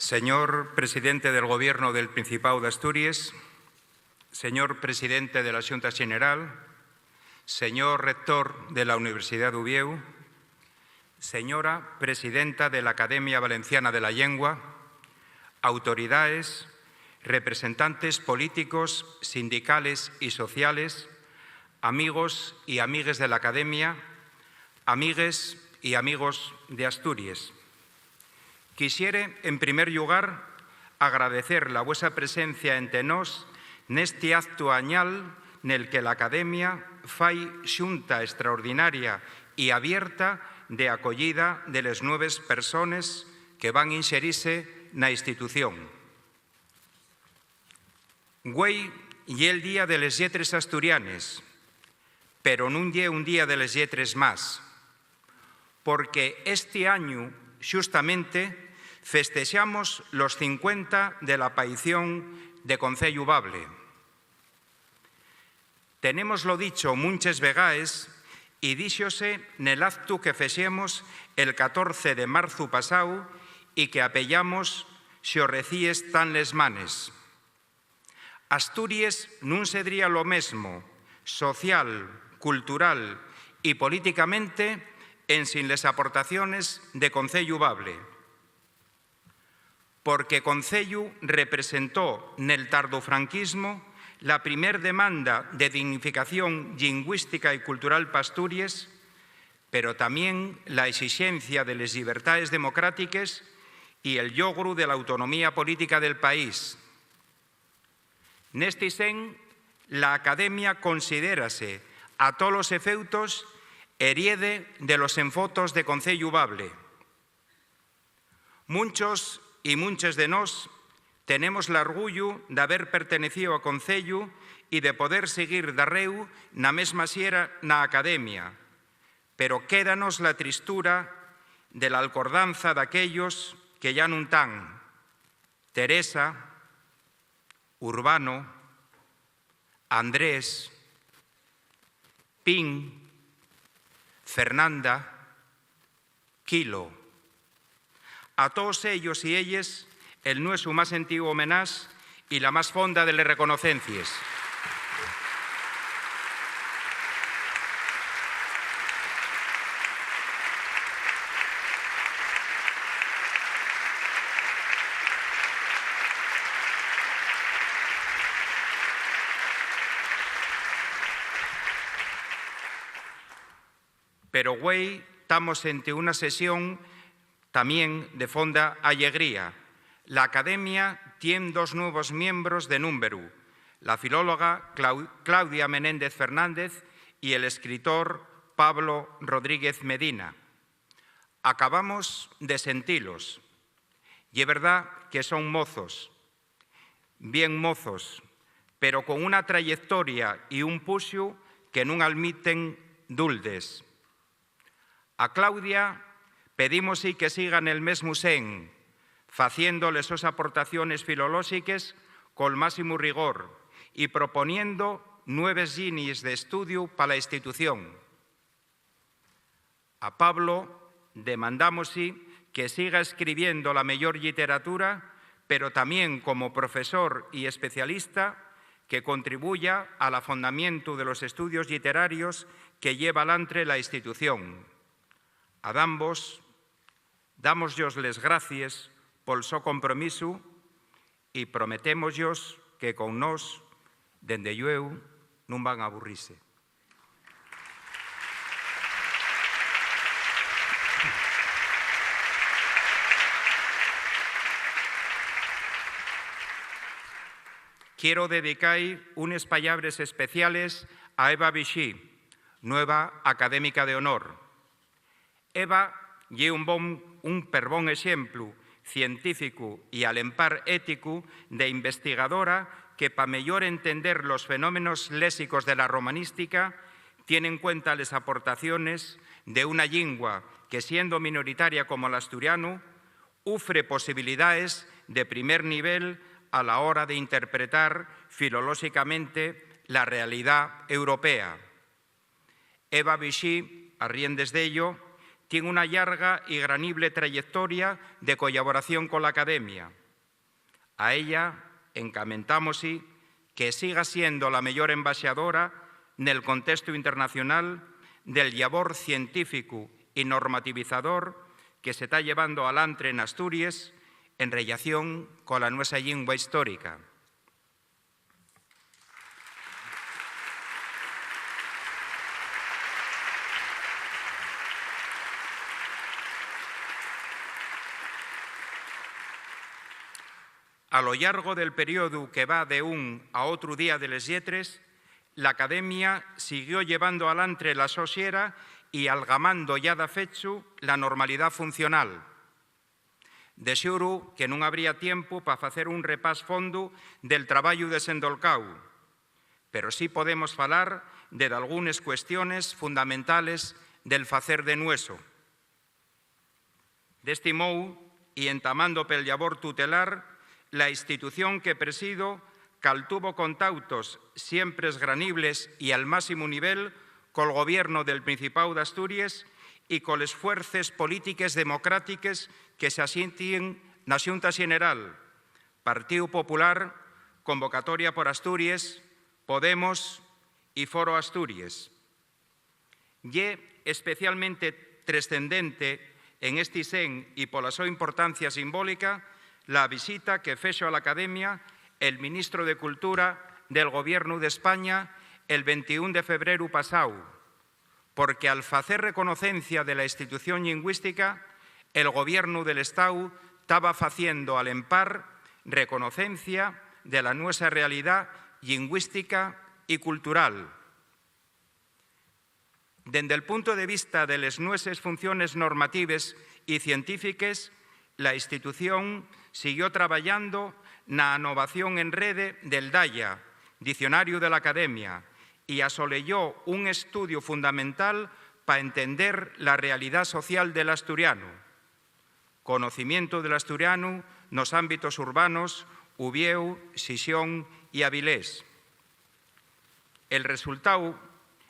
Señor presidente del Gobierno del Principado de Asturias, señor presidente de la Xunta Xeneral, señor rector de la Universidad de Uvieu, señora presidenta de la Academia Valenciana de la Llengua, autoridades, representantes políticos, sindicales y sociales, amigos y amigues de la Academia, amigues y amigos de Asturias. Quisiere, en primer lugar, agradecer la vuesa presencia entre nós neste acto añal nel que la Academia fai xunta extraordinaria e abierta de acollida de les nueves persones que van inxerirse na institución. Güei ye el día de les lletres asturianes, pero non ye un día de les lletres más, porque este año, xustamente, festexamos los 50 de la aparición de Concello Bable. Tenémoslo dicho munches vegaes y díxose nel acto que fexemos el 14 de marzo pasado y que apellamos xo recíes tan les manes. Asturias nun sedría lo mesmo, social, cultural y políticamente, en sin les aportaciones de Concello Bable. Porque Concello representó nel tardofranquismo la primer demanda de dignificación lingüística y cultural para Asturias, pero también la exigencia de las libertades democráticas y el logro de la autonomía política del país. Neste sen, la Academia considérase a todos los efeutos heriede de los enfotos de Concello Bable. Muchos y muchos de nós tenemos el orgullo de haber pertenecido a Concello y de poder seguir darreu na mesma xiera na Academia, pero quédanos la tristura de la alcordanza daquellos que ya non tan. Teresa, Urbano, Andrés, Pin, Fernanda, Quilo. A todos ellos y ellas, el nuestro más antiguo homenaje y la más fonda de les reconocencias. Pero güey, estamos ante una sesión también de fonda alegría. La Academia tiene dos nuevos miembros de número, la filóloga Claudia Menéndez Fernández y el escritor Pablo Rodríguez Medina. Acabamos de sentilos. Y es verdad que son mozos, bien mozos, pero con una trayectoria y un puxo que non admiten duldes. A Claudia pedimos y que sigan el mesmo sen, faciéndole sus aportaciones filolóxicas con máximo rigor y proponiendo nuevas líneas de estudio para la institución. A Pablo demandamos que siga escribiendo la mejor literatura, pero también como profesor y especialista que contribuya al afondamiento de los estudios literarios que lleva adelante la institución. A ambos dámoslos les gracias por su compromiso y prometémoslos que con nos, dende llueu, non van a aburrirse. Quiero dedicar unas palabras especiales a Eva Vichy, nueva académica de honor. Eva ye un perbón ejemplo científico y al empar ético de investigadora que para mejor entender los fenómenos léxicos de la romanística tiene en cuenta las aportaciones de una lengua que, siendo minoritaria como el asturiano, ofrece posibilidades de primer nivel a la hora de interpretar filológicamente la realidad europea. Eva Vichy, a riendes de ello, tiene una larga y granible trayectoria de colaboración con la Academia. A ella encamentamos que siga siendo la mellor embaixadora nel contexto internacional del labor científico y normativizador que se está llevando alantre en Asturias en relación con la nuestra lingua histórica. A lo largo del periodo que va de un a otro día de les Lletres, la Academia siguió llevando alantre la sosiera y algamando ya da fecho la normalidad funcional. De xuro que non habría tiempo para facer un repás fondo del traballo desendolcau, pero sí podemos falar de algunhas cuestiones fundamentales del facer de nueso. Deste mou, y entamando pel labor tutelar, la institución que presido caltuvo contactos siempre esgranibles y al máximo nivel col gobierno del Principado de Asturias y con les fuerzas políticas democráticas que se asienten na Xunta Xeneral, Partido Popular, Convocatoria por Asturias, Podemos y Foro Asturias. Y especialmente trascendente en este sen y pola súa importancia simbólica la visita que fexo a la Academia el ministro de Cultura del Gobierno de España el 21 de febrero pasado, porque al facer reconocencia de la institución lingüística, el Gobierno del Estado estaba faciendo al empar reconocencia de la nuestra realidad lingüística y cultural. Dende el punto de vista de las nuestras funciones normativas y científicas, la institución siguió trabajando na innovación en rede del DAIA, Diccionario de la Academia, y asoleyó un estudio fundamental para entender la realidad social del asturiano. Conocimiento del asturiano nos ámbitos urbanos, Ubieu, Xixón y Avilés. El resultado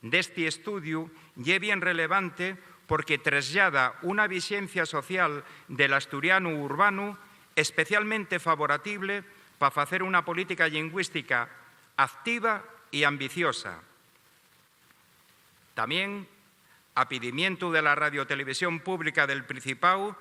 de este estudio es bien relevante porque traslada una vigencia social del asturiano urbano especialmente favorable para hacer una política lingüística activa y ambiciosa. También, a pedimiento de la Radiotelevisión Pública del Principado,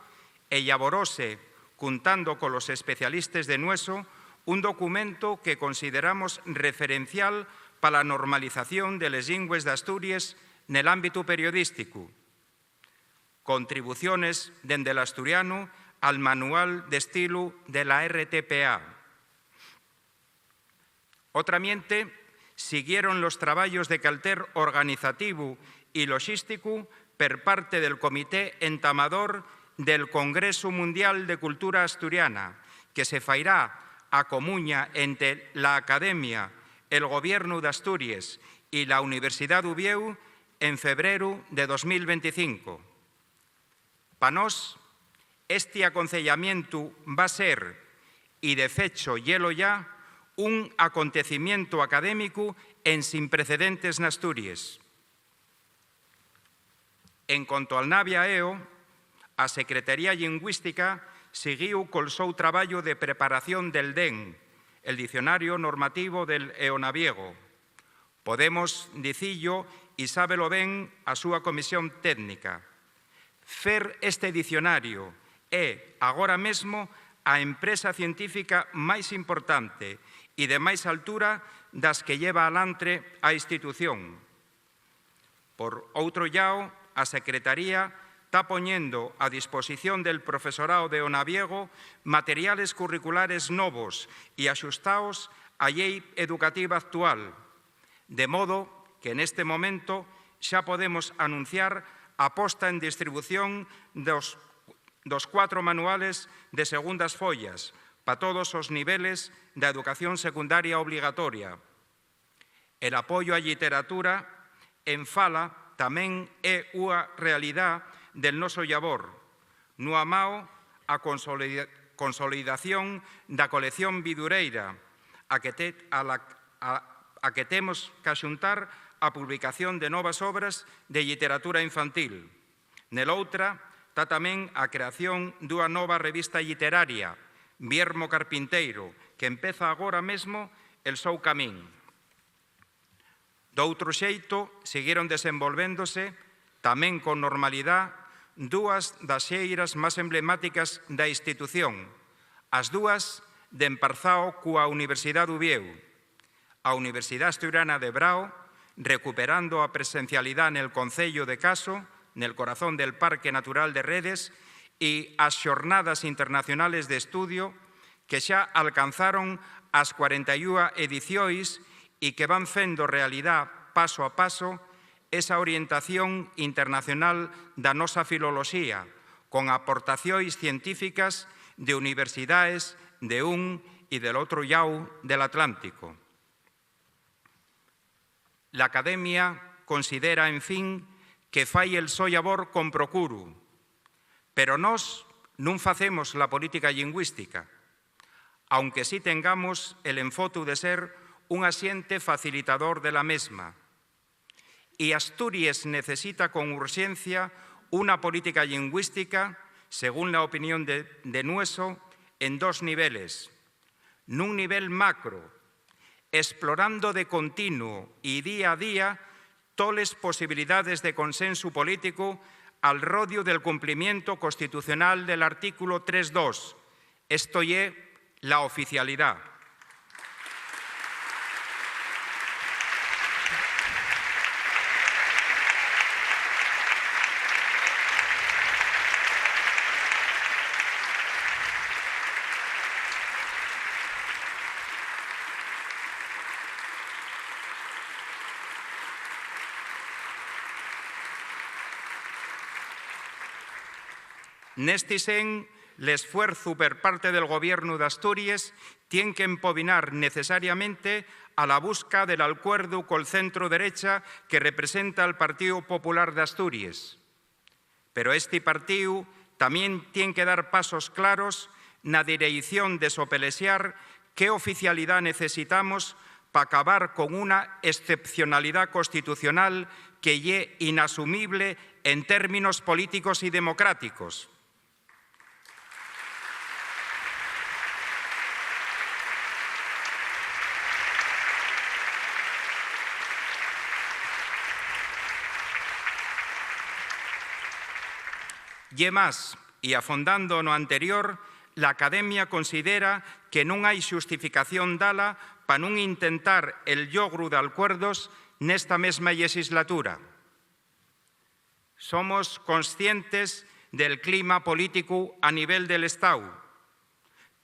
elaboróse, juntando con los especialistas de Nueso, un documento que consideramos referencial para la normalización de les lingües de Asturias en el ámbito periodístico. Contribuciones dende el asturiano al manual de estilo de la RTPA. Otramente, siguieron los trabajos de calter organizativo y logístico per parte del Comité Entamador del Congreso Mundial de Cultura Asturiana, que se fairá a comuña entre la Academia, el Gobierno de Asturias y la Universidad de Ubieu en febrero de 2025. Pa nós, este acontecimiento va a ser, y de fecho yelo ya, un acontecimiento académico en sin precedentes en Asturias. En cuanto al Navia EO, a Secretaría Lingüística siguiu col seu traballo de preparación del DEN, el Dicionario Normativo del Eonaviego. Podemos dicillo e sábelo ben a súa comisión técnica. Fer este dicionario é, agora mesmo, a empresa científica máis importante e de máis altura das que lleva alantre a institución. Por outro lado, a Secretaría está poñendo a disposición del profesorado de Onaviego materiales curriculares novos e axustados á lei educativa actual, de modo que neste momento xa podemos anunciar a posta en distribución dos 4 manuales de segundas follas para todos os niveles da educación secundaria obligatoria. El apoio á literatura en fala tamén é unha realidade del noso labor. No amao a consolidación da colección vidureira, a que temos que axuntar a publicación de novas obras de literatura infantil. Neloutra está tamén a creación dunha nova revista literaria, Viermo Carpinteiro, que empeza agora mesmo el seu camín. Doutro xeito, seguiron desenvolvéndose, tamén con normalidade, dúas das xeiras máis emblemáticas da institución, as dúas de Emparzao coa Universidade de Uvieu, a Universidade Asturiana de Brao, recuperando a presencialidade nel Concello de Caso, nel corazón del Parque Natural de Redes, e as xornadas internacionales de estudio que xa alcanzaron as 41 edicións e que van fendo realidade paso a paso esa orientación internacional da nosa filoloxía, con aportacións científicas de universidades de un e del outro llau del Atlántico. La Academia considera, en fin, que fai el so labor con procuro, pero nós non facemos la política lingüística, aunque sí tengamos el enfoque de ser un asiente facilitador de la mesma. Y Asturias necesita con urgencia una política lingüística, según la opinión de Nueso, en dos niveles. Nun nivel macro, explorando de continuo y día a día toles posibilidades de consenso político al rodio del cumplimiento constitucional del artículo 3.2. Esto é la oficialidad. Neste sen, l'esfuerzo por parte del Gobierno de Asturias tiene que empobinar necesariamente a la busca del acuerdo col centro derecha que representa al Partido Popular de Asturias. Pero este partido tamén tiene que dar pasos claros na dirección de sopelexar qué oficialidad necesitamos para acabar con una excepcionalidad constitucional que é inasumible en términos políticos y democráticos. Y más, y afondando no anterior, la Academia considera que non hai xustificación dala para non intentar el logro de acuerdos nesta mesma legislatura. Somos conscientes del clima político a nivel del Estado,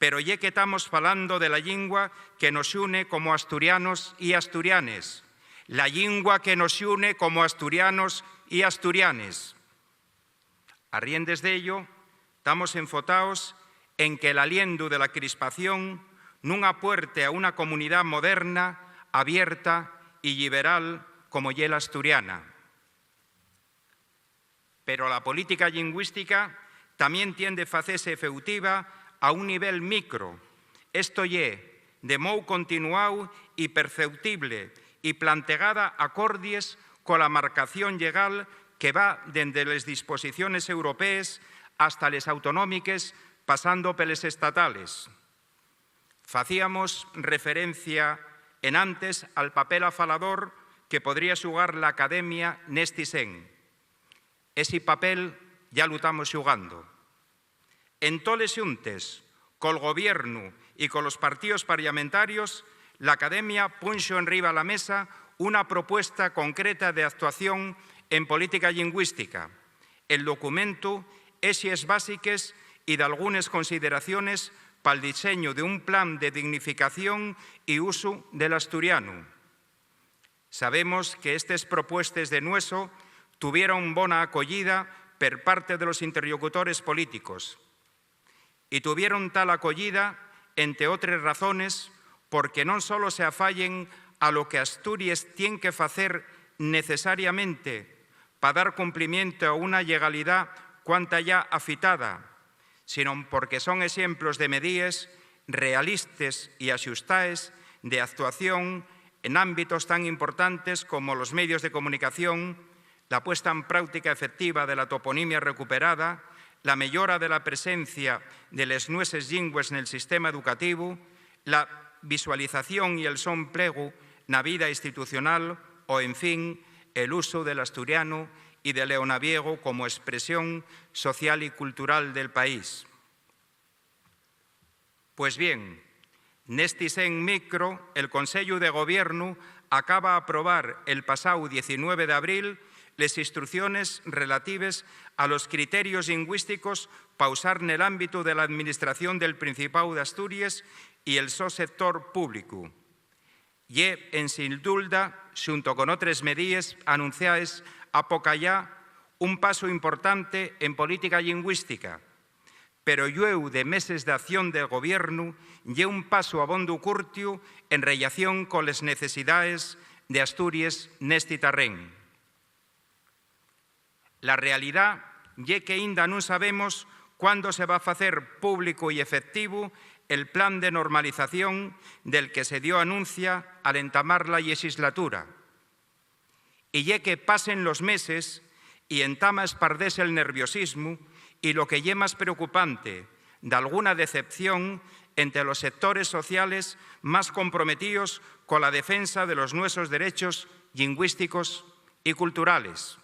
pero ya que estamos falando de la lingua que nos une como asturianos y asturianes, la lingua que nos une como asturianos y asturianes. A riendes de ello, estamos enfocados en que el aliento de la crispación non apuerte a una comunidad moderna, abierta y liberal como é la asturiana. Pero la política lingüística tamén tiende a facerse efectiva a un nivel micro. Esto é, de modo continuado e perceptible e plantegada acordes cola marcación legal que va dende les disposiciones europees hasta les autonómiques, pasando peles estatales. Facíamos referencia en antes al papel afalador que podría xugar la Academia neste sen. Ese papel ya lo estamos xugando. En toles xuntes, col Gobierno y con los partidos parlamentarios, la Academia punxo enriba la mesa una propuesta concreta de actuación en política lingüística. El documento, ejes básicas y de algunas consideraciones para el diseño de un plan de dignificación y uso del asturiano. Sabemos que estas propuestas de Nueso tuvieron buena acogida por parte de los interlocutores políticos y tuvieron tal acogida, entre otras razones, porque non solo se afallen a lo que Asturias tiene que facer necesariamente para dar cumplimiento a una legalidad cuanta ya afitada, sino porque son ejemplos de medidas realistas y axustadas de actuación en ámbitos tan importantes como los medios de comunicación, la puesta en práctica efectiva de la toponimia recuperada, la millora de la presencia de les nueses llingües nel sistema educativo, la visualización y el so emplegu na vida institucional o, en fin, el uso del asturiano y del leonaviego como expresión social y cultural del país. Pues bien, nesti sen micro, el Consello de Gobierno acaba de aprobar el pasado 19 de abril les instrucciones relatives a los criterios lingüísticos para usar en el ámbito de la Administración del Principado de Asturias y el so sector público. Y, en sin duda, junto con otras medidas anunciadas a poca ya, un paso importante en política lingüística, pero llueu de meses de acción del Gobierno y un paso abondo curtio en relación con las necesidades de Asturias neste terreno. La realidad é que aínda non sabemos cuándo se va a facer público y efectivo el plan de normalización del que se dio anuncia al entamar la legislatura. Y é que pasen los meses y entama a esparderse el nerviosismo y lo que é más preocupante, de alguna decepción entre los sectores sociales más comprometidos con la defensa de los nuestros derechos lingüísticos y culturales.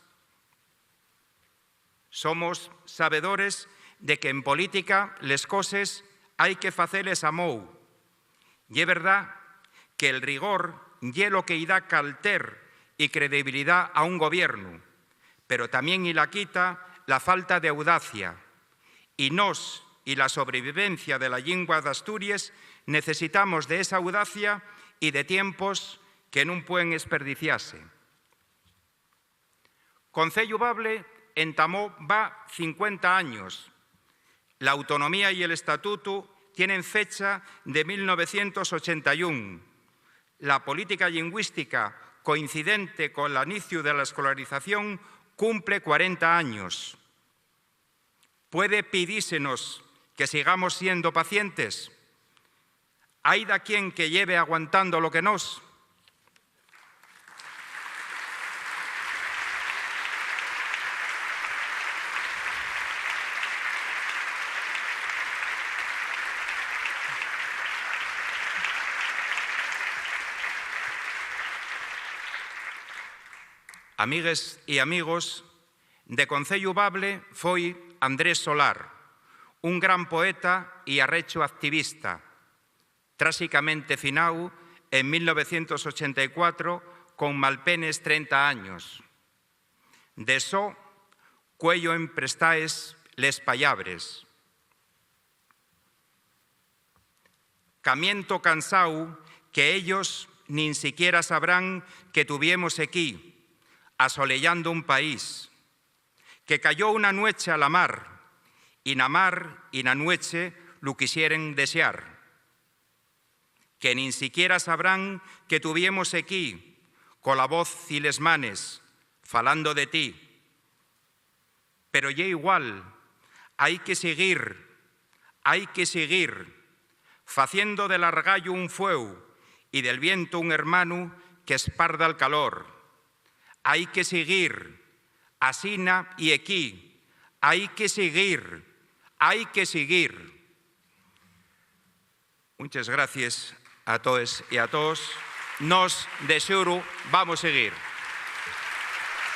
Somos sabedores de que en política les coses hai que faceles a mou. Y é verdad que el rigor é lo que da calter y credibilidad a un gobierno, pero también la quita la falta de audacia. Y nos y la sobrevivencia de la lengua de Asturias necesitamos de esa audacia y de tiempos que non pueden desperdiciarse. Concello Bable entamó va 50 años. La autonomía y el estatuto tienen fecha de 1981. La política lingüística, coincidente con el inicio de la escolarización, cumple 40 años. ¿Puede pedírsenos que sigamos siendo pacientes? ¿Hay de quien que lleve aguantando lo que nos? Amigues e amigos, de Concello Bable foi Andrés Solar, un gran poeta e arrecho activista, tráxicamente finau en 1984 con malpenes 30 años. De só, cuello en prestaes les pallabres. Camiento cansau que ellos nin siquiera sabrán que tuviemos aquí, asolellando un país, que cayó una nueche a la mar y na nueche lo quisieren desear, que ni siquiera sabrán que tuviemos aquí, con la voz y les manes, falando de ti. Pero ya igual, hay que seguir, faciendo del argallo un fueu y del viento un hermano que esparda el calor. Hay que seguir, asina y aquí, hay que seguir. Muchas gracias a todos y a todos. Nos de seguro vamos a seguir.